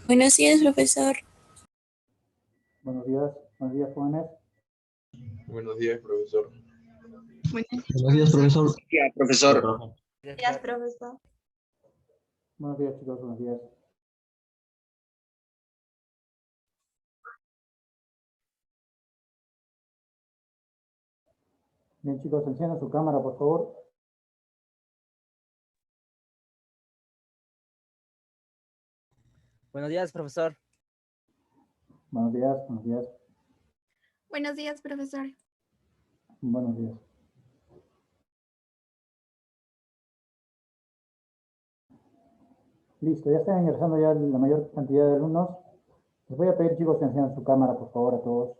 Buenos días, profesor. Buenos días, jóvenes. Buenos días, profesor. Buenos días, profesor. Buenos días, profesor. Buenos días, profesor. Buenos días, chicos, buenos días. Bien, chicos, enciendan su cámara, por favor. Buenos días, profesor. Buenos días, buenos días. Buenos días, profesor. Buenos días. Listo, ya están ingresando ya la mayor cantidad de alumnos. Les voy a pedir, chicos, que enciendan su cámara, por favor, a todos.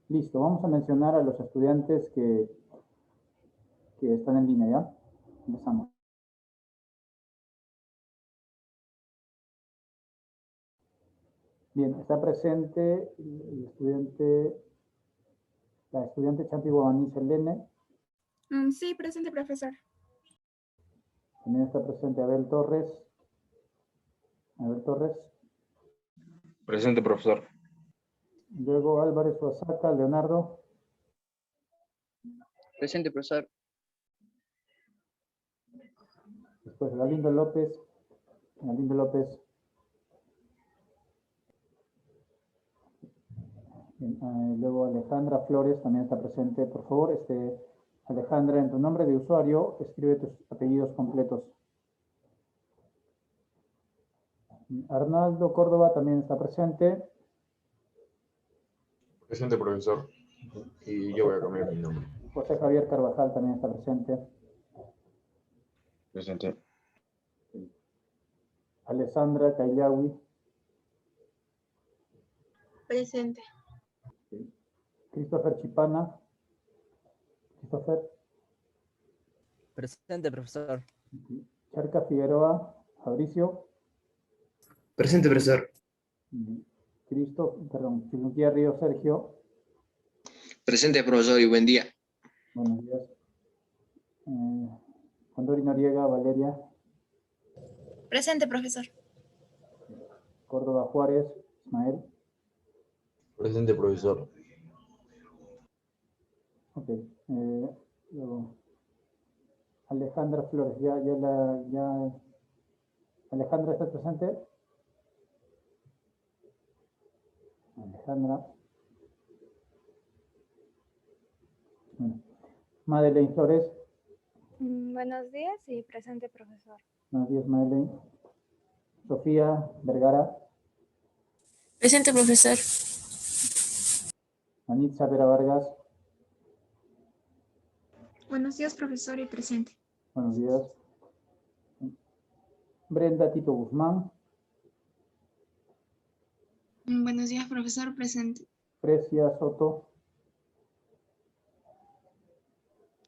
Listo, vamos a mencionar a los estudiantes que están en línea, ¿ya? Empezamos. Bien, está presente la estudiante Champi Guamaní Selene. Sí, presente, profesor. También está presente Abel Torres. Abel Torres. Presente, profesor. Luego Álvarez Oaxaca, Leonardo. Presente, profesor. Después Galindo López. Galindo López. Bien, luego Alejandra Flores también está presente. Por favor, Alejandra, en tu nombre de usuario, escribe tus apellidos completos. Arnaldo Córdoba también está presente. Presente, profesor. Y yo voy a cambiar mi nombre. José Javier Carvajal también está presente. Presente. Alessandra Caillawi. Presente. Christopher Chipana. Christopher. Presente, profesor. Charca Figueroa. Fabricio. Presente, profesor. Chiluquía Río Sergio. Presente, profesor, y buen día. Buenos días. Condori Noriega, Valeria. Presente, profesor. Córdoba Juárez, Ismael. Presente, profesor. Ok. Luego, Alejandra Flores, Alejandra, ¿estás presente? Alejandra. Bueno. Madeleine Flores. Buenos días y presente, profesor. Buenos días, Madeleine. Sofía Vergara. Presente, profesor. Anitza Vera Vargas. Buenos días, profesor, y presente. Buenos días. Brenda Tito Guzmán. Buenos días, profesor, presente. Precia Soto.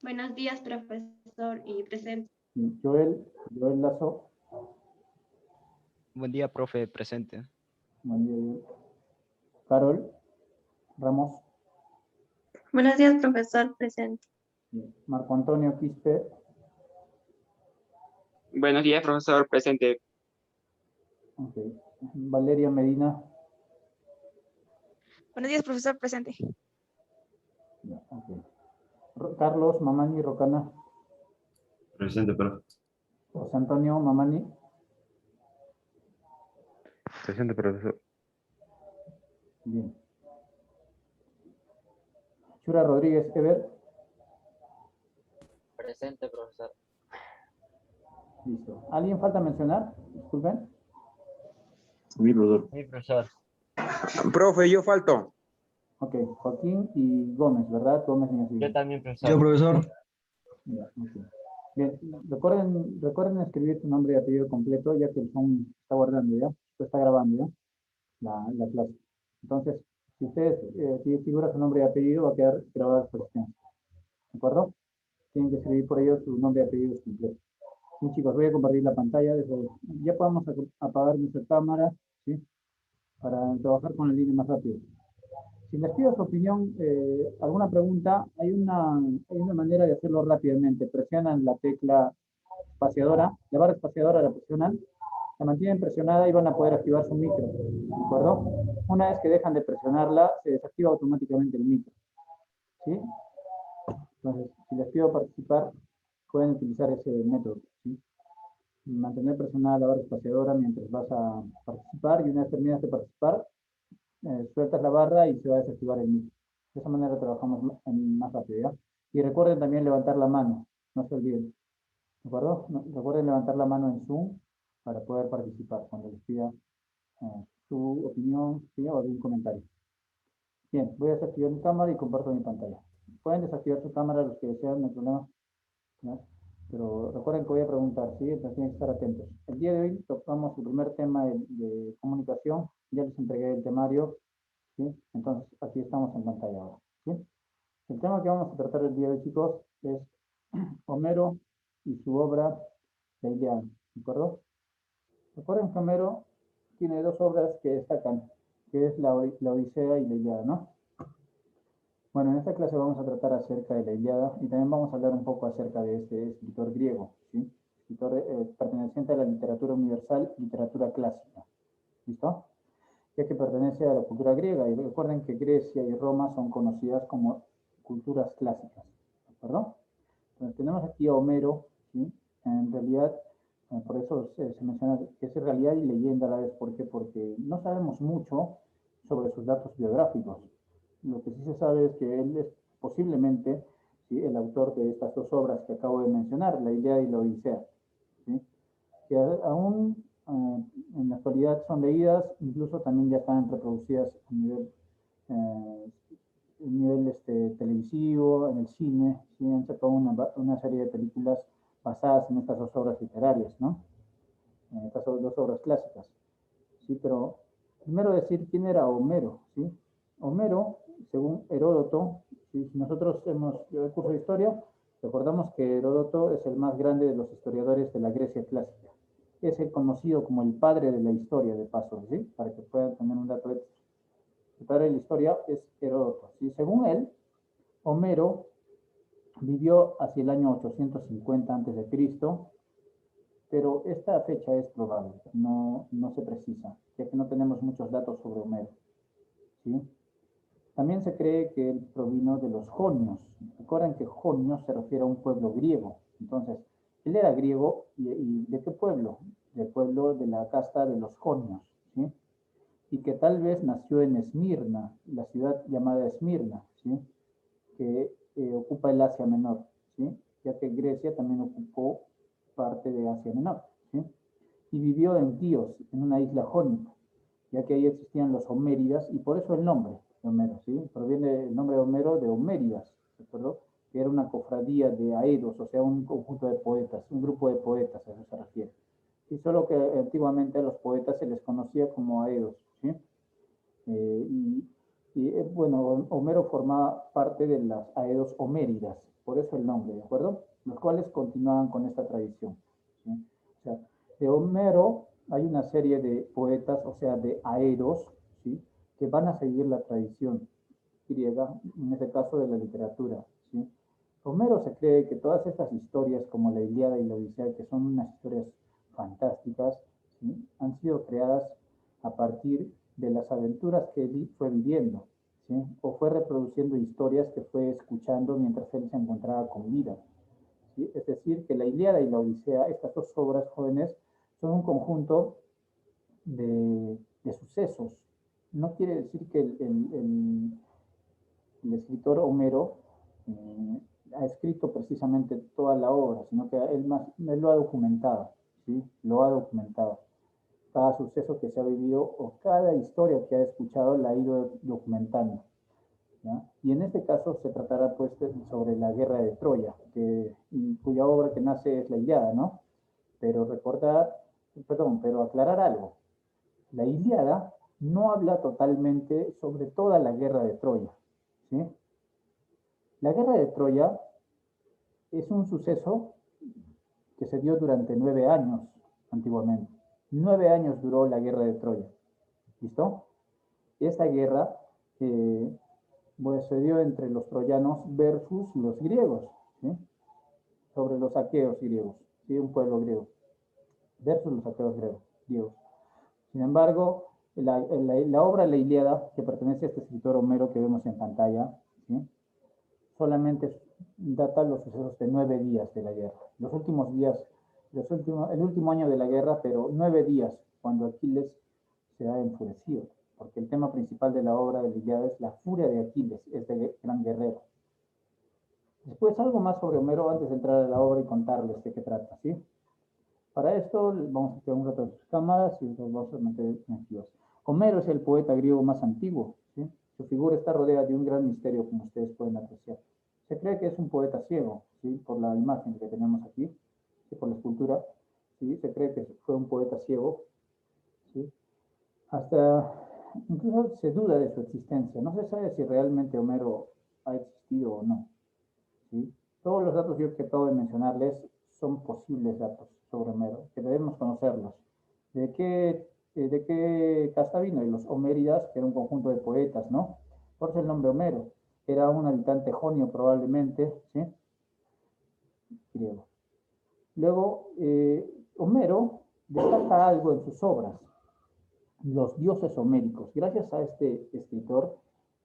Buenos días, profesor, y presente. Joel Lazo. Buen día, profe, presente. Buen día, Joel. Carol Ramos. Buenos días, profesor, presente. Marco Antonio Quispe. Buenos días, profesor, presente. Okay. Valeria Medina. Buenos días, profesor, presente. Okay. Carlos Mamani Rocana. Presente, profe. José Antonio Mamani. Presente, profesor. Bien. Chura Rodríguez Ever. Presente, profesor. Listo. ¿Alguien falta mencionar? Disculpen. Mi profesor. Sí, profesor. Profe, yo falto. Ok, Joaquín y Gómez, ¿verdad? Gómez y así. Yo también, Yo, profesor. profesor. Ya, okay. Bien, recuerden escribir tu nombre y apellido completo, ya que el Zoom está guardando, ¿ya? Esto está grabando, ¿ya? La clase. Entonces, si ustedes figura su nombre y apellido, va a quedar grabada su sesión. ¿De acuerdo? Tienen que escribir por ello su nombre y apellido completo. Sí, chicos, voy a compartir la pantalla. Ya podemos apagar nuestra cámara, ¿sí? Para trabajar con la línea más rápido. Si les pido su opinión, alguna pregunta, hay una manera de hacerlo rápidamente. Presionan la tecla espaciadora, la barra espaciadora la presionan, la mantienen presionada y van a poder activar su micro, ¿de acuerdo? Una vez que dejan de presionarla, se desactiva automáticamente el micro, ¿sí? Entonces, si les pido participar, pueden utilizar ese método, ¿sí? Mantener presionada la barra espaciadora mientras vas a participar, y una vez terminas de participar, sueltas la barra y se va a desactivar el micro. De esa manera trabajamos más rápido, ¿ya? Y recuerden también levantar la mano, no se olviden, ¿de acuerdo? Recuerden levantar la mano en Zoom para poder participar cuando les pida su opinión, ¿sí? O algún comentario. Bien, voy a desactivar mi cámara y comparto mi pantalla. Pueden desactivar su cámara los que desean, no hay problema, ¿no? Pero recuerden que voy a preguntar, ¿sí? Entonces tienen que estar atentos. El día de hoy tocamos el primer tema de comunicación. Ya les entregué el temario, ¿sí? Entonces aquí estamos en pantalla ahora, ¿sí? El tema que vamos a tratar el día de hoy, chicos, es Homero y su obra La Ilíada, ¿de acuerdo? Recuerden que Homero tiene dos obras que destacan, que es la Odisea y la Ilíada, ¿no? Bueno, en esta clase vamos a tratar acerca de la Ilíada y también vamos a hablar un poco acerca de este escritor griego, ¿sí? Escritor perteneciente a la literatura universal, literatura clásica, ¿listo? Ya que pertenece a la cultura griega, y recuerden que Grecia y Roma son conocidas como culturas clásicas, ¿de acuerdo? Entonces tenemos aquí a Homero, ¿sí? En realidad, por eso se menciona que es realidad y leyenda a la vez. ¿Por qué? Porque no sabemos mucho sobre sus datos biográficos. Lo que sí se sabe es que él es posiblemente, ¿sí?, el autor de estas dos obras que acabo de mencionar, la Ilíada y la Odisea, ¿sí? Que aún en la actualidad son leídas, incluso también ya están reproducidas a nivel televisivo, en el cine, ¿sí? Han sacado una serie de películas basadas en estas dos obras literarias, ¿no? En estas dos obras clásicas, ¿sí? Pero primero decir quién era Homero, ¿sí? Homero, según Heródoto, ¿sí? Si nosotros hemos el curso de historia, recordamos que Heródoto es el más grande de los historiadores de la Grecia clásica. Es el conocido como el padre de la historia, de paso, ¿sí? Para que puedan tener un dato extra. El padre de la historia es Heródoto, ¿sí? Según él, Homero vivió hacia el año 850 a.C., pero esta fecha es probable, no se precisa, ya que no tenemos muchos datos sobre Homero, ¿sí? También se cree que él provino de los jonios. Recuerden que jonios se refiere a un pueblo griego. Entonces, él era griego, ¿y de qué pueblo? Del pueblo de la casta de los jonios, ¿sí? Y que tal vez nació en Esmirna, la ciudad llamada Esmirna, ¿sí? Que ocupa el Asia Menor, ¿sí? Ya que Grecia también ocupó parte de Asia Menor, ¿sí? Y vivió en Quíos, en una isla jónica, ya que ahí existían los homéridas, y por eso el nombre de Homero, ¿sí? Proviene el nombre de Homero de Homéridas, ¿de acuerdo? Que era una cofradía de aedos, o sea, un conjunto de poetas, un grupo de poetas, a eso se refiere. Y solo que antiguamente a los poetas se les conocía como aedos, ¿sí? Bueno, Homero formaba parte de las aedos homéridas, por eso el nombre, ¿de acuerdo? Los cuales continuaban con esta tradición, ¿sí? O sea, de Homero hay una serie de poetas, o sea, de aedos, ¿sí?, que van a seguir la tradición griega, en este caso de la literatura, ¿sí? Homero se cree que todas estas historias, como la Ilíada y la Odisea, que son unas historias fantásticas, ¿sí?, han sido creadas a partir de las aventuras que él fue viviendo, ¿sí?, o fue reproduciendo historias que fue escuchando mientras él se encontraba con vida, ¿sí? Es decir, que la Ilíada y la Odisea, estas dos obras jóvenes, son un conjunto de sucesos. No quiere decir que el escritor Homero ha escrito precisamente toda la obra, sino que él lo ha documentado, ¿sí? Lo ha documentado. Cada suceso que se ha vivido o cada historia que ha escuchado la ha ido documentando, ¿ya? Y en este caso se tratará pues sobre la guerra de Troya, cuya obra que nace es la Ilíada, ¿no? Pero pero aclarar algo. La Ilíada no habla totalmente sobre toda la guerra de Troya, ¿sí? La guerra de Troya es un suceso que se dio durante 9 años antiguamente. 9 años duró la guerra de Troya. ¿Listo? Y esta guerra pues, se dio entre los troyanos versus los griegos, ¿sí? Sobre los aqueos griegos, ¿sí? Un pueblo griego, versus los aqueos griegos. Sin embargo, la obra La Ilíada, que pertenece a este escritor Homero que vemos en pantalla, ¿sí? Solamente data los sucesos de 9 días de la guerra. Los últimos días, el último año de la guerra, pero 9 días, cuando Aquiles se ha enfurecido. Porque el tema principal de la obra de la Ilíada es la furia de Aquiles, este gran guerrero. Después algo más sobre Homero antes de entrar a la obra y contarles de qué trata, ¿sí? Para esto vamos a quedar un rato en sus cámaras y nos vamos a meter en activos. Homero es el poeta griego más antiguo, ¿sí? Su figura está rodeada de un gran misterio, como ustedes pueden apreciar. Se cree que es un poeta ciego, ¿sí? Por la imagen que tenemos aquí, ¿sí? Por la escultura, ¿sí? Se cree que fue un poeta ciego, ¿sí? Hasta incluso se duda de su existencia. No se sabe si realmente Homero ha existido o no, ¿sí? Todos los datos que acabo de mencionarles son posibles datos sobre Homero, que debemos conocerlos. ¿De qué casta vino? Y los homéridas, que era un conjunto de poetas, ¿no? Por eso el nombre Homero. Era un habitante jonio probablemente, ¿sí? Griego. Luego, Homero destaca algo en sus obras, los dioses homéricos. Gracias a este escritor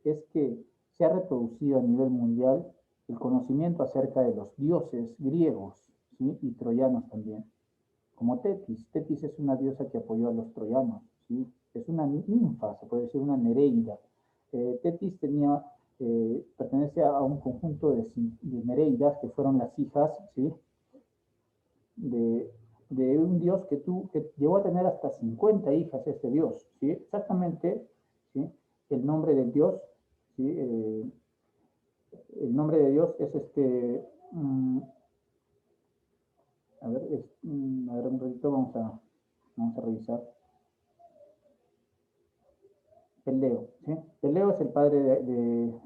es que se ha reproducido a nivel mundial el conocimiento acerca de los dioses griegos, ¿sí? Y troyanos también. Como Tetis. Tetis es una diosa que apoyó a los troyanos, ¿sí? Es una ninfa, se puede decir una nereida. Tetis pertenece a un conjunto de nereidas que fueron las hijas, ¿sí? de un dios que llegó a tener hasta 50 hijas este dios, ¿sí? Exactamente, ¿sí? El nombre del dios, ¿sí? El nombre de Dios es a ver, un ratito vamos a revisar. Peleo, ¿sí? Peleo es el padre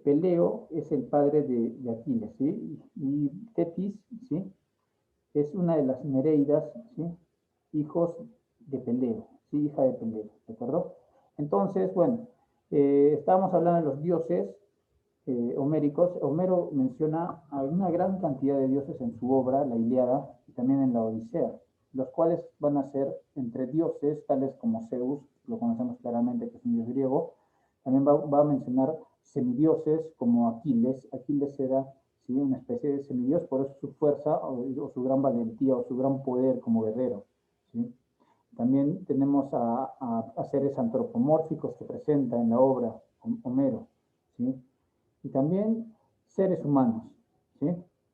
Peleo es el padre de Aquiles, ¿sí? Y Tetis, ¿sí? Es una de las nereidas, ¿sí? Hijos de Peleo, ¿sí? Hija de Peleo, ¿de acuerdo? Entonces, bueno, estábamos hablando de los dioses homéricos. Homero menciona a una gran cantidad de dioses en su obra, la Ilíada, y también en la Odisea, los cuales van a ser entre dioses, tales como Zeus, lo conocemos claramente que es un dios griego. También va a mencionar semidioses como Aquiles. Aquiles era, ¿sí? Una especie de semidios, por eso su fuerza o su gran valentía o su gran poder como guerrero, ¿sí? También tenemos a seres antropomórficos que presenta en la obra Homero, ¿sí? Y también seres humanos, ¿sí?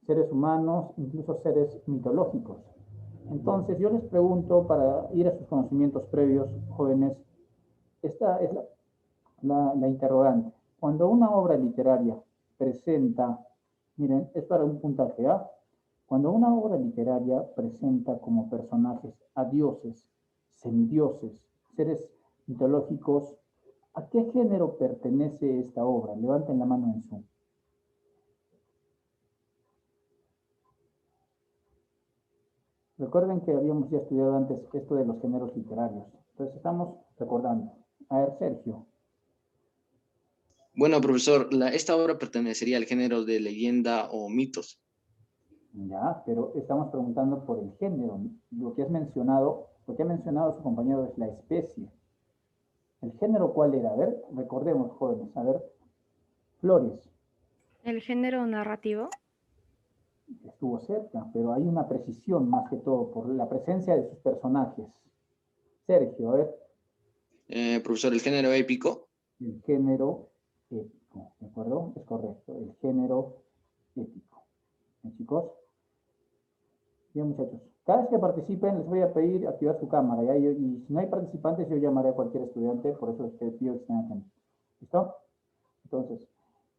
Seres humanos, incluso seres mitológicos. Entonces, yo les pregunto, para ir a sus conocimientos previos, jóvenes, esta es la interrogante. Cuando una obra literaria presenta, miren, es para un puntaje A, cuando una obra literaria presenta como personajes a dioses, semidioses, seres mitológicos, ¿a qué género pertenece esta obra? Levanten la mano en Zoom. Recuerden que habíamos ya estudiado antes esto de los géneros literarios. Entonces estamos recordando. A ver, Sergio. Bueno, profesor, esta obra pertenecería al género de leyenda o mitos. Ya, pero estamos preguntando por el género. Lo que ha mencionado su compañero es la especie. ¿El género cuál era? A ver, recordemos, jóvenes. A ver, Flores. ¿El género narrativo? Estuvo cerca, pero hay una precisión más que todo por la presencia de sus personajes. Sergio, a ver. Profesor, ¿el género épico? El género épico, ¿de acuerdo? Es correcto, el género épico. ¿Bien, chicos? Bien, muchachos. Cada vez que participen les voy a pedir activar su cámara, ¿ya? Y si no hay participantes, yo llamaré a cualquier estudiante, por eso les pido que estén atentos. ¿Listo? Entonces,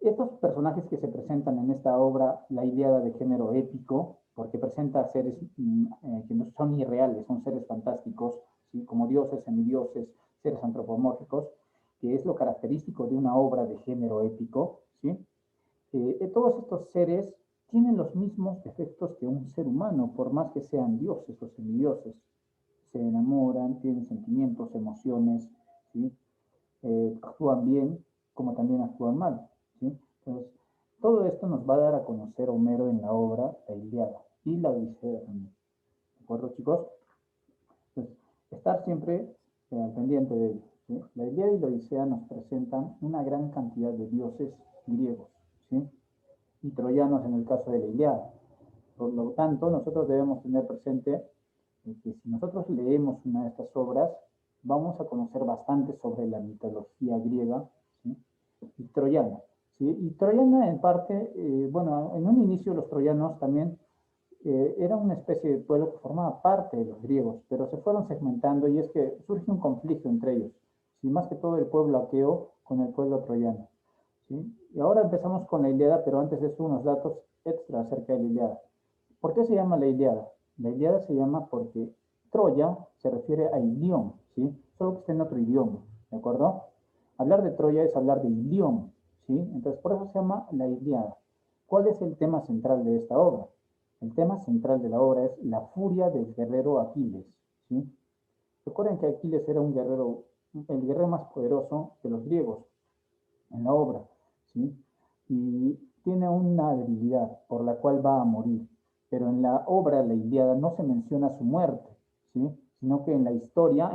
estos personajes que se presentan en esta obra, la Ilíada de género épico, porque presenta seres que no son irreales, son seres fantásticos, ¿sí? Como dioses, semidioses, seres antropomórficos, que es lo característico de una obra de género épico, ¿sí? Todos estos seres tienen los mismos defectos que un ser humano, por más que sean dioses o semidioses. Se enamoran, tienen sentimientos, emociones, ¿sí? Actúan bien, como también actúan mal, ¿sí? Entonces, todo esto nos va a dar a conocer Homero en la obra La Ilíada y la Odisea también. ¿De acuerdo, chicos? Entonces, estar siempre al pendiente de ello, ¿sí? La Ilíada y la Odisea nos presentan una gran cantidad de dioses griegos, ¿sí? Y troyanos en el caso de la Ilíada. Por lo tanto, nosotros debemos tener presente que si nosotros leemos una de estas obras, vamos a conocer bastante sobre la mitología griega, ¿sí? Y troyana, ¿sí? Y troyana en parte, bueno, en un inicio los troyanos también era una especie de pueblo que formaba parte de los griegos, pero se fueron segmentando y es que surge un conflicto entre ellos, ¿sí? Más que todo el pueblo aqueo con el pueblo troyano, ¿sí? Y ahora empezamos con la Ilíada, pero antes de eso unos datos extra acerca de la Ilíada. ¿Por qué se llama la Ilíada? La Ilíada se llama porque Troya se refiere a Ilión, ¿sí? Solo que está en otro idioma, ¿de acuerdo? Hablar de Troya es hablar de Ilión, ¿sí? Entonces, por eso se llama la Ilíada. ¿Cuál es el tema central de esta obra? El tema central de la obra es la furia del guerrero Aquiles, ¿sí? Recuerden que Aquiles era un guerrero, el guerrero más poderoso de los griegos en la obra, ¿sí? Y tiene una debilidad por la cual va a morir. Pero en la obra, la Ilíada, no se menciona su muerte, ¿sí? Sino que en la historia,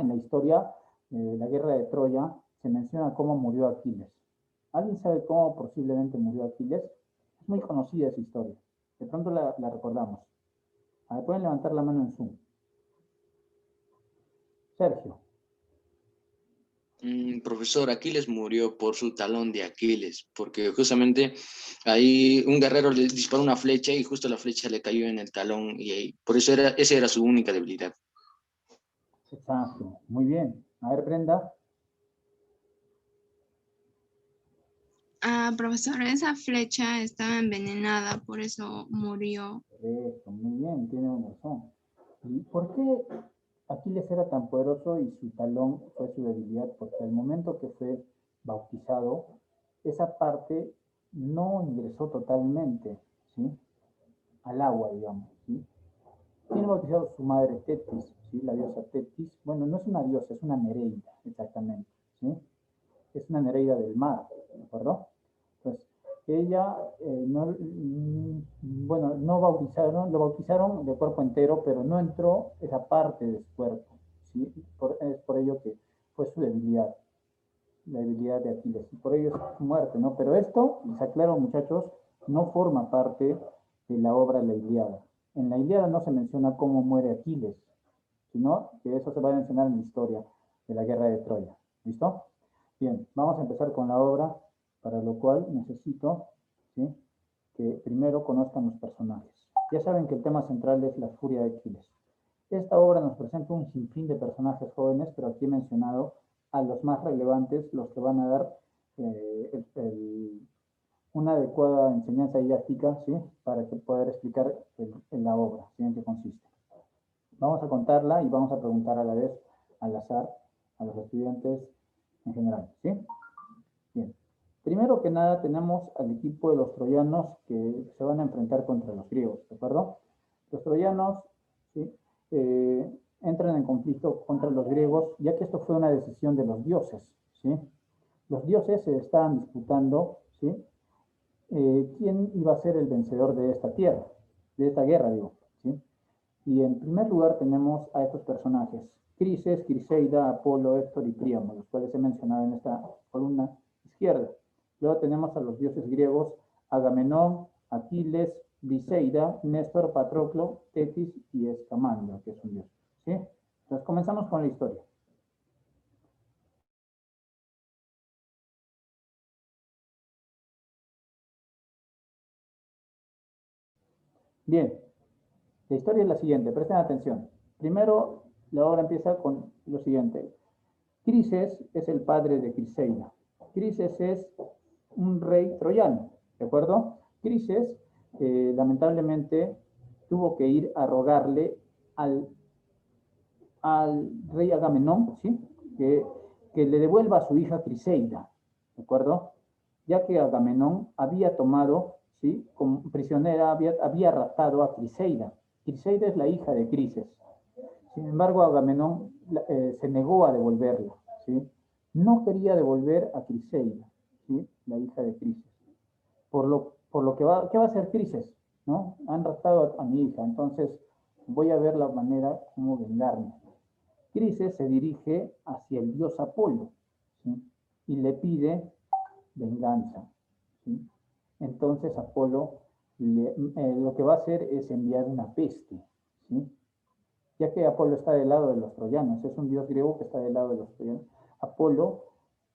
la guerra de Troya, se menciona cómo murió Aquiles. ¿Alguien sabe cómo posiblemente murió Aquiles? Es muy conocida esa historia. De pronto la recordamos. A ver, pueden levantar la mano en Zoom. Sergio. Profesor, Aquiles murió por su talón de Aquiles, porque justamente ahí un guerrero le disparó una flecha y justo la flecha le cayó en el talón y por eso esa era su única debilidad. Exacto. Muy bien. A ver, Brenda. Profesor, esa flecha estaba envenenada, por eso murió. Correcto, muy bien, tiene razón. ¿Y por qué Aquiles era tan poderoso y su talón fue su debilidad? Porque al momento que fue bautizado, esa parte no ingresó totalmente, ¿sí? Al agua, digamos, ¿sí? Tiene bautizado su madre Tetis, ¿sí? La diosa Tetis. Bueno, no es una diosa, es una nereida, exactamente, ¿sí? Es una nereida del mar, ¿de acuerdo? Entonces, ella, bueno, no bautizaron, lo bautizaron de cuerpo entero, pero no entró esa parte de su cuerpo, ¿sí? Es por ello que fue su debilidad, la debilidad de Aquiles, y por ello es su muerte, ¿no? Pero esto, les aclaro, muchachos, no forma parte de la obra La Ilíada. En la Ilíada no se menciona cómo muere Aquiles, sino que eso se va a mencionar en la historia de la guerra de Troya. ¿Listo? Bien, vamos a empezar con la obra, para lo cual necesito, ¿sí?, que primero conozcan los personajes. Ya saben que el tema central es la furia de Aquiles. Esta obra nos presenta un sinfín de personajes jóvenes, pero aquí he mencionado a los más relevantes, los que van a dar una adecuada enseñanza didáctica, ¿sí?, para que poder explicar la obra, ¿sí?, en qué consiste. Vamos a contarla y vamos a preguntar a la vez, al azar, a los estudiantes en general, ¿sí? Bien. Primero que nada tenemos al equipo de los troyanos que se van a enfrentar contra los griegos, ¿de acuerdo? Los troyanos, ¿sí?, entran en conflicto contra los griegos, ya que esto fue una decisión de los dioses, ¿sí? Los dioses se estaban disputando, ¿sí?, quién iba a ser el vencedor de esta tierra, de esta guerra, digo, ¿sí? Y en primer lugar tenemos a estos personajes: Crises, Criseida, Apolo, Héctor y Príamo, los cuales he mencionado en esta columna izquierda. Luego tenemos a los dioses griegos: Agamenón, Aquiles, Briseida, Néstor, Patroclo, Tetis y Escamandro, que es un dios, ¿sí? Entonces comenzamos con la historia. Bien, la historia es la siguiente, presten atención. Primero, la obra empieza con lo siguiente. Crises es el padre de Criseida. Crises es un rey troyano, ¿de acuerdo? Crises, lamentablemente, tuvo que ir a rogarle al rey Agamenón, ¿sí?, que le devuelva a su hija Criseida, ¿de acuerdo? Ya que Agamenón había tomado, ¿sí? Como prisionera había raptado a Criseida. Criseida es la hija de Crises. Sin embargo, Agamenón se negó a devolverla, ¿sí? No quería devolver a Criseida, ¿sí? La hija de Crises. Por lo que ¿qué va a hacer Crises? ¿No? Han raptado a mi hija, entonces voy a ver la manera como vengarme. Crises se dirige hacia el dios Apolo, ¿sí? Y le pide venganza, ¿sí? Entonces Apolo lo que va a hacer es enviar una peste, ¿sí? Ya que Apolo está del lado de los troyanos, es un dios griego que está del lado de los troyanos. Apolo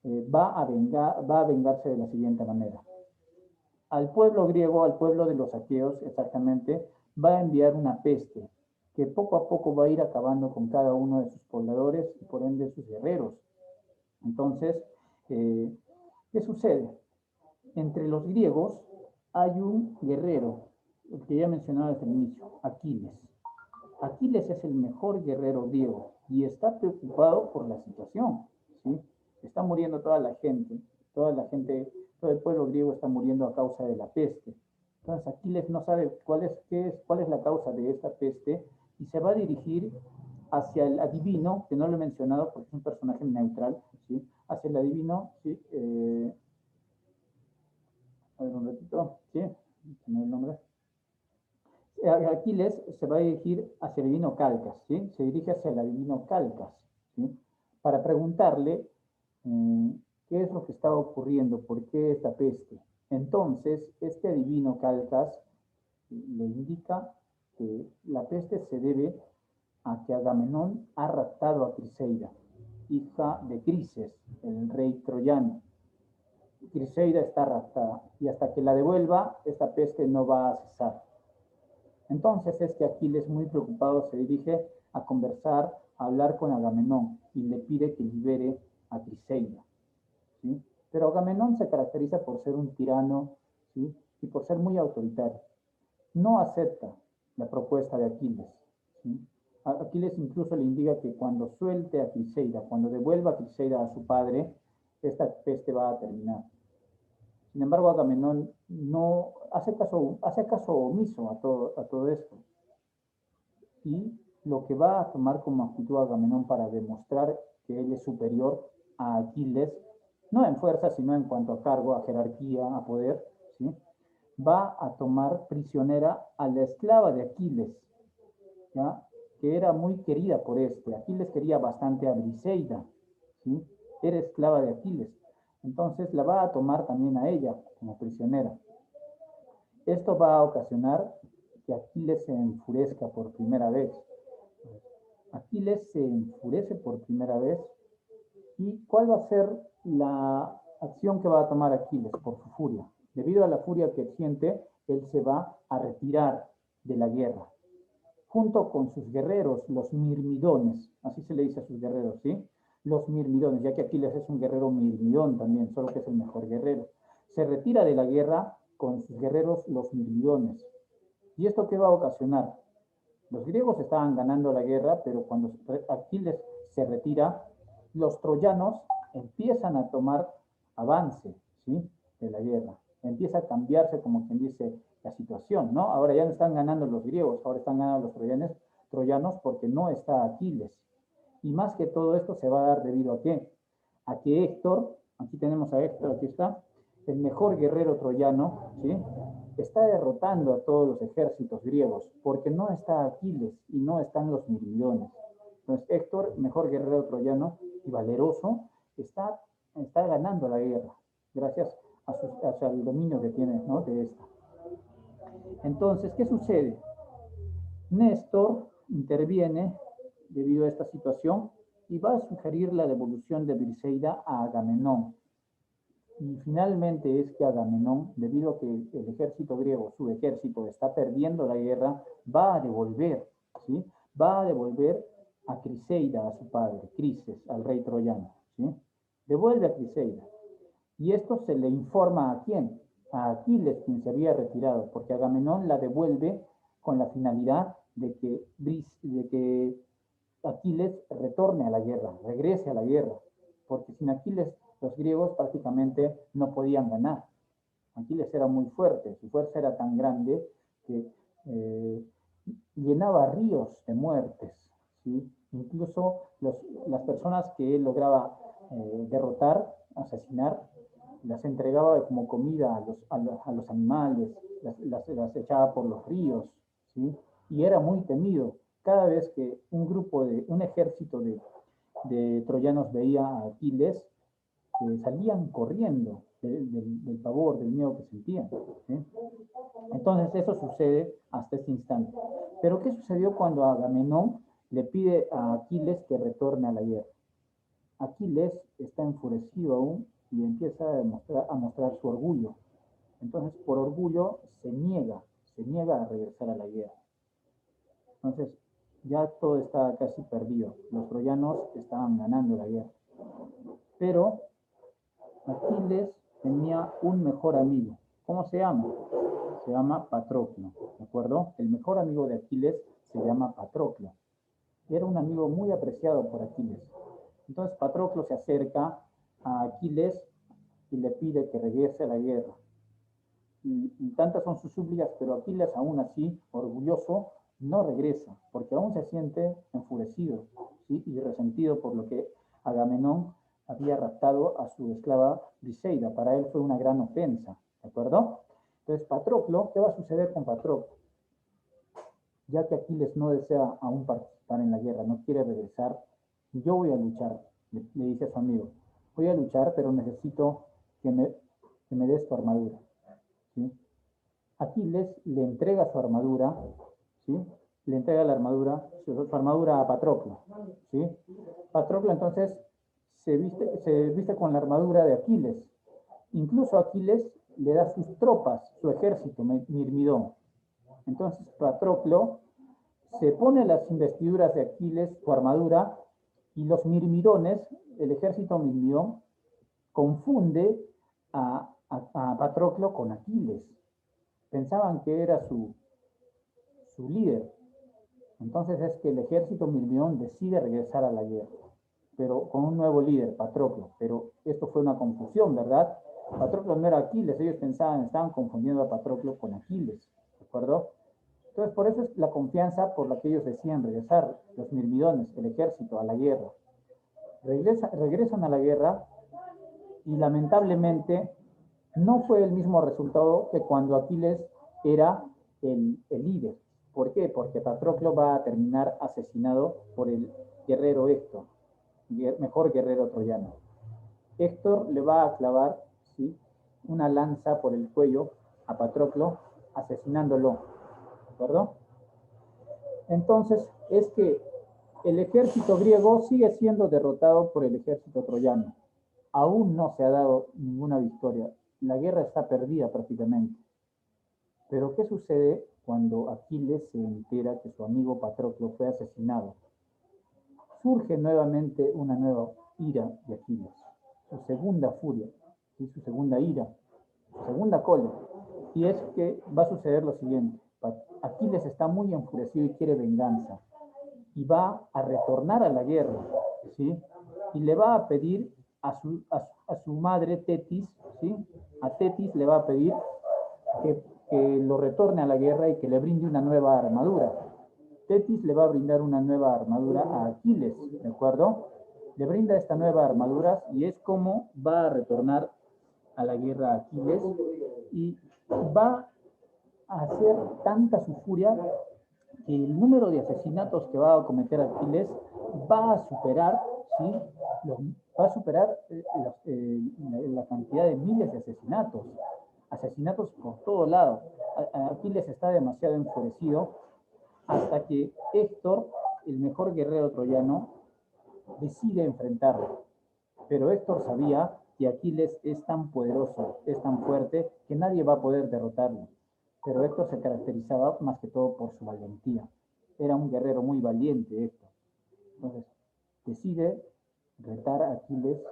va a vengarse de la siguiente manera. Al pueblo griego, al pueblo de los aqueos exactamente, va a enviar una peste que poco a poco va a ir acabando con cada uno de sus pobladores y por ende sus guerreros. Entonces, ¿qué sucede? Entre los griegos hay un guerrero, el que ya mencionaba desde el inicio, Aquiles. Aquiles es el mejor guerrero griego y está preocupado por la situación, ¿sí? Está muriendo toda la gente, todo el pueblo griego está muriendo a causa de la peste. Entonces Aquiles no sabe cuál es la causa de esta peste y se va a dirigir hacia el adivino, que no lo he mencionado porque es un personaje neutral, ¿sí? Hacia el adivino, ¿sí? A ver un ratito, ¿sí? ¿No el nombre? Aquiles se va a dirigir hacia el adivino Calcas, ¿sí? Se dirige hacia el adivino Calcas, ¿sí? Para preguntarle qué es lo que está ocurriendo, por qué esta peste. Entonces, este adivino Calcas le indica que la peste se debe a que Agamenón ha raptado a Criseida, hija de Crises, el rey troyano. Criseida está raptada y hasta que la devuelva, esta peste no va a cesar. Entonces es que Aquiles, muy preocupado, se dirige a conversar, a hablar con Agamenón y le pide que libere a Criseida, ¿sí? Pero Agamenón se caracteriza por ser un tirano, ¿sí? Y por ser muy autoritario. No acepta la propuesta de Aquiles, ¿sí? Aquiles incluso le indica que cuando suelte a Criseida, cuando devuelva a Criseida a su padre, esta peste va a terminar. Sin embargo, Agamenón no hace caso omiso a todo esto. Y lo que va a tomar como actitud Agamenón para demostrar que él es superior a Aquiles, no en fuerza, sino en cuanto a cargo, a jerarquía, a poder, ¿sí? Va a tomar prisionera a la esclava de Aquiles, ¿ya? Que era muy querida por este. Aquiles quería bastante a Briseida, ¿sí? Era esclava de Aquiles. Entonces la va a tomar también a ella como prisionera. Esto va a ocasionar que Aquiles se enfurezca por primera vez. Aquiles se enfurece por primera vez. ¿Y cuál va a ser la acción que va a tomar Aquiles por su furia? Debido a la furia que siente, él se va a retirar de la guerra. Junto con sus guerreros, los mirmidones, así se le dice a sus guerreros, ¿sí? Los mirmidones, ya que Aquiles es un guerrero mirmidón también, solo que es el mejor guerrero. Se retira de la guerra con sus guerreros, los mirmidones. ¿Y esto qué va a ocasionar? Los griegos estaban ganando la guerra, pero cuando Aquiles se retira, los troyanos empiezan a tomar avance, ¿sí? De la guerra. Empieza a cambiarse, como quien dice, la situación, ¿no? Ahora ya no están ganando los griegos, ahora están ganando los troyanos porque no está Aquiles. Y más que todo esto se va a dar debido a qué? A que Héctor, aquí tenemos a Héctor, aquí está, el mejor guerrero troyano, ¿sí? Está derrotando a todos los ejércitos griegos porque no está Aquiles y no están los mirmidones. Entonces Héctor, mejor guerrero troyano y valeroso, está ganando la guerra gracias al dominio que tiene, ¿no? De esta. Entonces, ¿qué sucede? Néstor interviene debido a esta situación y va a sugerir la devolución de Briseida a Agamenón. Y finalmente es que Agamenón, debido a que el ejército griego, su ejército, está perdiendo la guerra, va a devolver, ¿sí? Va a devolver a Criseida, a su padre, Crises, al rey troyano, ¿sí? Devuelve a Criseida. Y esto se le informa a quién, a Aquiles, quien se había retirado, porque Agamenón la devuelve con la finalidad de que Aquiles retorne a la guerra, regrese a la guerra, porque sin Aquiles los griegos prácticamente no podían ganar. Aquiles era muy fuerte, su fuerza era tan grande que llenaba ríos de muertes, ¿sí? Incluso las personas que él lograba derrotar, asesinar, las entregaba como comida a los animales, las echaba por los ríos, ¿sí? Y era muy temido. Cada vez que un ejército de troyanos veía a Aquiles, salían corriendo del pavor, del miedo que sentían, ¿sí? Entonces eso sucede hasta este instante. Pero ¿qué sucedió cuando Agamenón le pide a Aquiles que retorne a la guerra? Aquiles está enfurecido aún y empieza a mostrar su orgullo. Entonces, por orgullo, se niega a regresar a la guerra. Entonces, ya todo estaba casi perdido. Los troyanos estaban ganando la guerra. Pero Aquiles tenía un mejor amigo. ¿Cómo se llama? Se llama Patroclo, ¿de acuerdo? El mejor amigo de Aquiles se llama Patroclo. Era un amigo muy apreciado por Aquiles. Entonces Patroclo se acerca a Aquiles y le pide que regrese a la guerra. Y tantas son sus súplicas, pero Aquiles aún así, orgulloso, no regresa, porque aún se siente enfurecido, ¿sí? Y resentido por lo que Agamenón había raptado a su esclava Briseida. Para él fue una gran ofensa, ¿de acuerdo? Entonces Patroclo, ¿qué va a suceder con Patroclo? Ya que Aquiles no desea aún participar en la guerra, no quiere regresar, yo voy a luchar, le dice a su amigo, voy a luchar, pero necesito que me des tu armadura, ¿sí? Aquiles le entrega su armadura, ¿sí? Le entrega su armadura a Patroclo, ¿sí? Patroclo entonces se viste con la armadura de Aquiles. Incluso Aquiles le da sus tropas, su ejército, Mirmidón. Entonces Patroclo se pone las investiduras de Aquiles, su armadura, y los mirmidones, el ejército mirmidón, confunde a Patroclo con Aquiles. Pensaban que era su líder. Entonces es que el ejército mirmidón decide regresar a la guerra, pero con un nuevo líder, Patroclo. Pero esto fue una confusión, ¿verdad? Patroclo no era Aquiles, ellos estaban confundiendo a Patroclo con Aquiles, ¿de acuerdo? Entonces, por eso es la confianza por la que ellos decían regresar, los mirmidones, el ejército, a la guerra. Regresan a la guerra y lamentablemente no fue el mismo resultado que cuando Aquiles era el líder. ¿Por qué? Porque Patroclo va a terminar asesinado por el guerrero Héctor, mejor guerrero troyano. Héctor le va a clavar, ¿sí?, una lanza por el cuello a Patroclo, asesinándolo, ¿de acuerdo? Entonces, es que el ejército griego sigue siendo derrotado por el ejército troyano. Aún no se ha dado ninguna victoria. La guerra está perdida prácticamente. Pero ¿qué sucede cuando Aquiles se entera que su amigo Patroclo fue asesinado? Surge nuevamente una nueva ira de Aquiles, su segunda furia, ¿sí?, su segunda ira, su segunda cólera. Y es que va a suceder lo siguiente. Aquiles está muy enfurecido y quiere venganza. Y va a retornar a la guerra, ¿sí? Y le va a pedir a su madre Tetis, ¿sí? A Tetis le va a pedir que lo retorne a la guerra y que le brinde una nueva armadura. Tetis le va a brindar una nueva armadura a Aquiles, ¿de acuerdo? Le brinda esta nueva armadura y es como va a retornar a la guerra Aquiles y va a hacer tanta su furia que el número de asesinatos que va a cometer Aquiles va a superar, ¿sí?, va a superar la cantidad de miles de asesinatos por todo lado. Aquiles está demasiado enfurecido hasta que Héctor, el mejor guerrero troyano, decide enfrentarlo. Pero Héctor sabía que Aquiles es tan poderoso, es tan fuerte, que nadie va a poder derrotarlo. Pero Héctor se caracterizaba más que todo por su valentía. Era un guerrero muy valiente, Héctor. Entonces, decide retar a Aquiles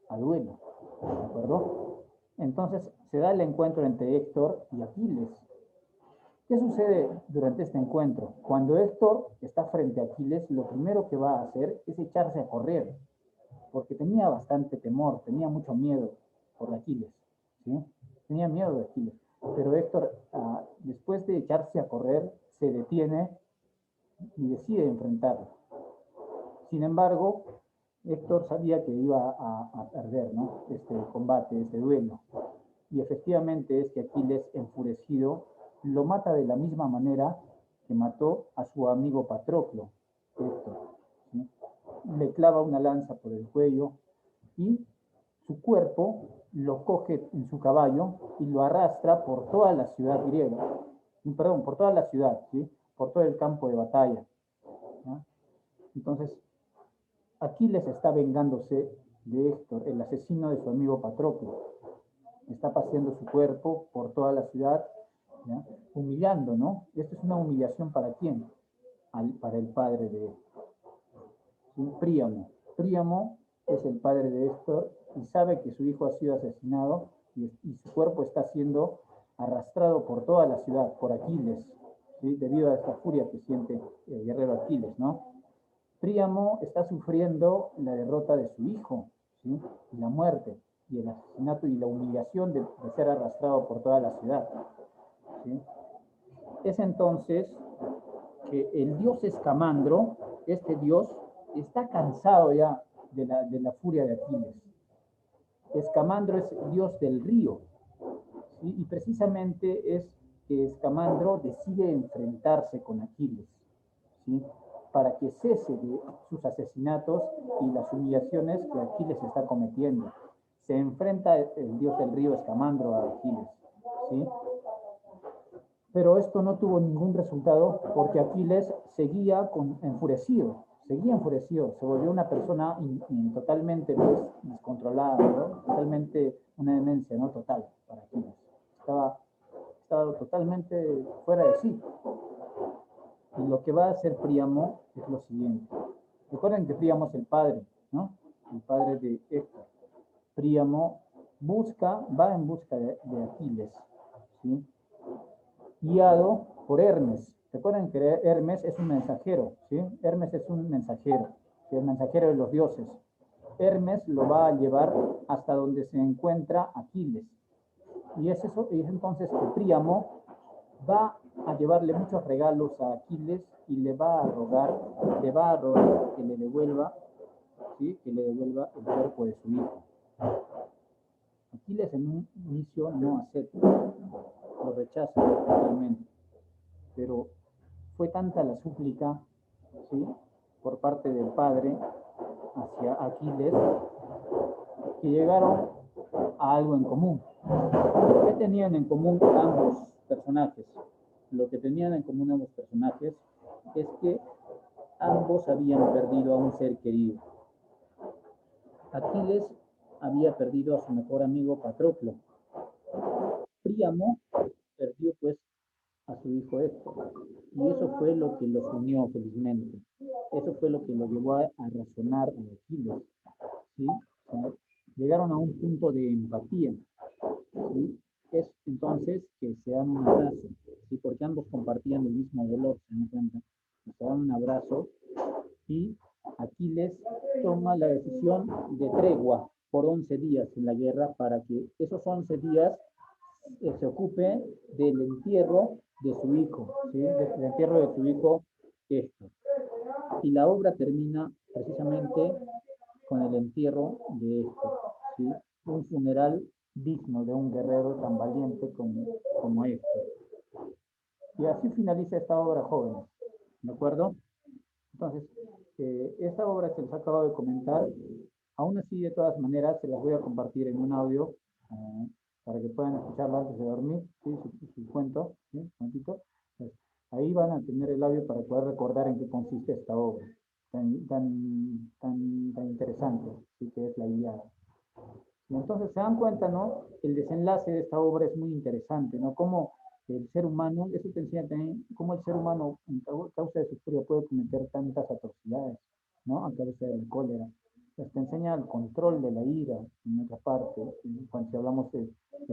a duelo, ¿de acuerdo? Entonces, se da el encuentro entre Héctor y Aquiles. ¿Qué sucede durante este encuentro? Cuando Héctor está frente a Aquiles, lo primero que va a hacer es echarse a correr, porque tenía bastante temor, tenía mucho miedo por Aquiles, ¿sí? tenía miedo de Aquiles. Pero Héctor, después de echarse a correr, se detiene y decide enfrentarlo. Sin embargo, Héctor sabía que iba a perder, ¿no? Este combate, este duelo. Y efectivamente es que Aquiles, enfurecido, lo mata de la misma manera que mató a su amigo Patroclo, Héctor, ¿sí? Le clava una lanza por el cuello y su cuerpo lo coge en su caballo y lo arrastra por toda la ciudad griega, perdón, por toda la ciudad, ¿sí? Por todo el campo de batalla, ¿no? Entonces, Aquiles está vengándose de Héctor, el asesino de su amigo Patroclo. Está paseando su cuerpo por toda la ciudad, ¿ya? Humillando, ¿no? Esto es una humillación ¿para quién? Para el padre de Héctor, ¿sí? Príamo. Príamo es el padre de Héctor y sabe que su hijo ha sido asesinado y su cuerpo está siendo arrastrado por toda la ciudad, por Aquiles, ¿sí? Debido a esta furia que siente el guerrero Aquiles, ¿no? Príamo está sufriendo la derrota de su hijo, ¿sí? Y la muerte, y el asesinato y la humillación de ser arrastrado por toda la ciudad, ¿sí? Es entonces que el dios Escamandro, este dios, está cansado ya de la furia de Aquiles. Escamandro es el dios del río, ¿sí? Y precisamente es que Escamandro decide enfrentarse con Aquiles, ¿sí? Para que cese de sus asesinatos y las humillaciones que Aquiles está cometiendo. Se enfrenta el dios del río Escamandro a Aquiles, ¿sí? Pero esto no tuvo ningún resultado porque Aquiles seguía enfurecido, se volvió una persona totalmente pues, descontrolada, ¿no? Totalmente una demencia, ¿no? Total para Aquiles. Estaba totalmente fuera de sí. Y lo que va a hacer Príamo es lo siguiente. Recuerden que Príamo es el padre, ¿no? El padre de Héctor. Príamo va en busca de Aquiles, ¿sí? Guiado por Hermes. Recuerden que Hermes es un mensajero, ¿sí? Hermes es un mensajero, ¿sí? El mensajero de los dioses. Hermes lo va a llevar hasta donde se encuentra Aquiles. Y es entonces que Príamo va a llevarle muchos regalos a Aquiles y le va a rogar que le devuelva, ¿sí? Que le devuelva el cuerpo de su hijo. Aquiles en un inicio no acepta, lo rechaza totalmente, pero fue tanta la súplica, ¿sí? Por parte del padre hacia Aquiles que llegaron a algo en común. ¿Qué tenían en común ambos personajes? Lo que tenían en común ambos personajes es que ambos habían perdido a un ser querido. Aquiles había perdido a su mejor amigo Patroclo. Príamo perdió pues a su hijo Héctor. Y eso fue lo que los unió felizmente. Eso fue lo que lo llevó a razonar a Aquiles, ¿sí? O sea, llegaron a un punto de empatía, ¿sí? Es entonces que se dan un abrazo, ¿sí? Porque ambos compartían el mismo dolor, ¿se dan cuenta? Se dan un abrazo y Aquiles toma la decisión de tregua por 11 días en la guerra para que esos 11 días se ocupe del entierro de su hijo, ¿sí? Del entierro de su hijo Héctor. Y la obra termina precisamente con el entierro de Héctor, ¿sí? Un funeral digno de un guerrero tan valiente como Héctor. Y así finaliza esta obra, jóvenes, ¿de acuerdo? Entonces, esta obra que les acabo de comentar, aún así, de todas maneras, se las voy a compartir en un audio para que puedan escucharla antes de dormir, ¿sí? Su cuento, ¿sí? Un momentito. Pues, ahí van a tener el audio para poder recordar en qué consiste esta obra tan interesante, ¿sí? Que es la Ilíada. Y entonces se dan cuenta, ¿no? El desenlace de esta obra es muy interesante, ¿no? Cómo el ser humano, eso te enseña también, cómo el ser humano, a causa de su furia, puede cometer tantas atrocidades, ¿no? A causa de la cólera. Pues te enseña el control de la ira, en otra parte, cuando hablamos de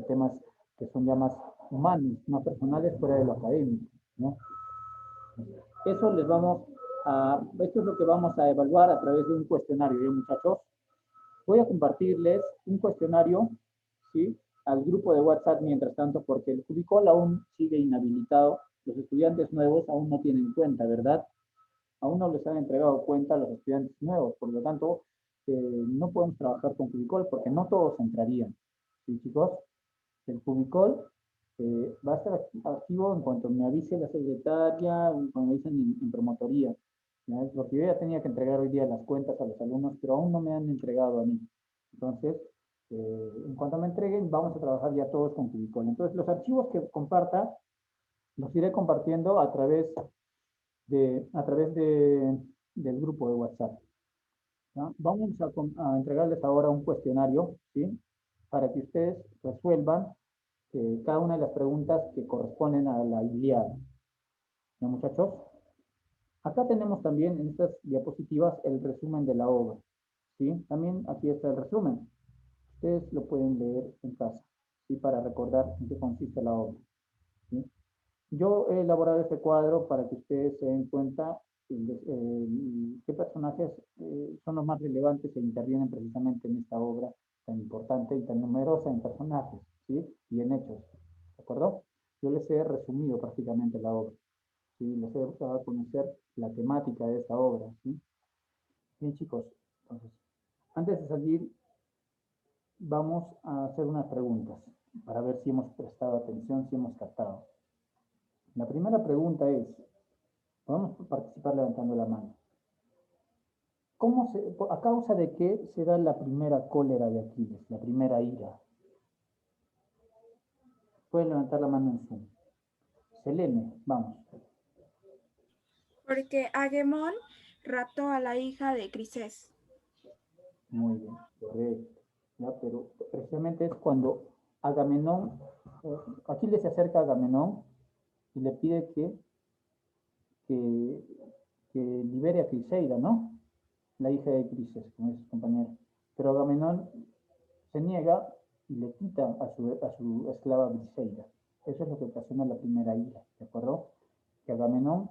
temas que son ya más humanos, más personales, fuera de lo académico, ¿no? Esto es lo que vamos a evaluar a través de un cuestionario, ¿eh, muchachos? Voy a compartirles un cuestionario, ¿sí? al grupo de WhatsApp mientras tanto, porque el Cubicol aún sigue inhabilitado. Los estudiantes nuevos aún no tienen cuenta, ¿verdad? Aún no les han entregado cuenta a los estudiantes nuevos, por lo tanto, no podemos trabajar con Cubicol porque no todos entrarían. ¿Sí, chicos? El Cubicol va a estar activo en cuanto me avise la secretaria, cuando me avisen en promotoría. ¿Ya? Porque yo ya tenía que entregar hoy día las cuentas a los alumnos, pero aún no me han entregado a mí. Entonces, en cuanto me entreguen, vamos a trabajar ya todos con Cubicol. Entonces, los archivos que comparta, los iré compartiendo a través del grupo de WhatsApp. ¿Ya? Vamos a entregarles ahora un cuestionario, ¿sí? Para que ustedes resuelvan cada una de las preguntas que corresponden a la Ilíada. ¿Ya, muchachos? Acá tenemos también en estas diapositivas el resumen de la obra, ¿sí? También aquí está el resumen. Ustedes lo pueden leer en casa, ¿sí? Para recordar en qué consiste la obra, ¿sí? Yo he elaborado este cuadro para que ustedes se den cuenta qué personajes son los más relevantes e intervienen precisamente en esta obra tan importante y tan numerosa en personajes, ¿sí? Y en hechos, ¿de acuerdo? Yo les he resumido prácticamente la obra, ¿sí? Les he dado a conocer la temática de esta obra, ¿sí? Bien, chicos, entonces, antes de salir, vamos a hacer unas preguntas para ver si hemos prestado atención, si hemos captado. La primera pregunta es, vamos a participar levantando la mano. ¿A causa de qué se da la primera cólera de Aquiles, la primera ira? Pueden levantar la mano en Zoom. Selene, vamos. Porque Agamemnón raptó a la hija de Crisés. Muy bien, correcto. ¿Ya? Pero precisamente es cuando Agamenón, Aquiles se acerca a Agamenón y le pide que libere a Criseida, ¿no? La hija de Crises, como es su compañera. Pero Agamenón se niega y le quita a su esclava Briseida. Eso es lo que ocasiona la primera ira, ¿de acuerdo? Que Agamenón,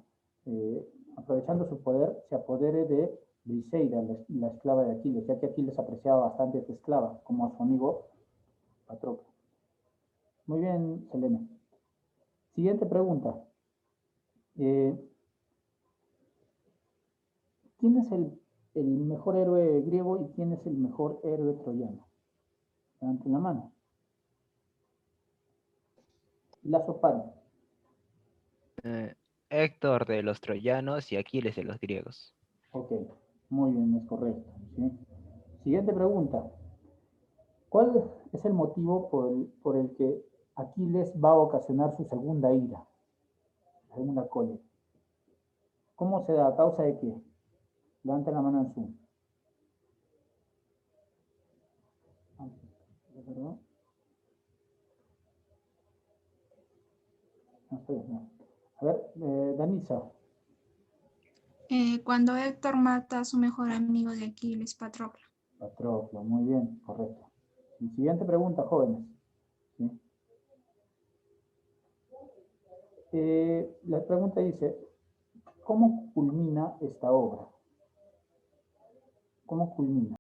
aprovechando su poder, se apodere de Briseida, la esclava de Aquiles, ya que Aquiles apreciaba bastante a esta esclava, como a su amigo Patroclo. Muy bien, Selene. Siguiente pregunta. ¿Quién es el mejor héroe griego y quién es el mejor héroe troyano? Levanten la mano. Lazo par. Héctor de los troyanos y Aquiles de los griegos. Ok, muy bien, es correcto, ¿sí? Siguiente pregunta. ¿Cuál es el motivo por el que Aquiles va a ocasionar su segunda ira? La segunda cólera. ¿Cómo se da? ¿A causa de qué? Levanten la mano en Zoom. ¿Perdón? No estoy, no. A ver, Danisa. Cuando Héctor mata a su mejor amigo de Aquiles, Patroclo. Patroclo, muy bien, correcto. Y siguiente pregunta, jóvenes. ¿Sí? La pregunta dice, ¿cómo culmina esta obra? ¿Cómo culmina?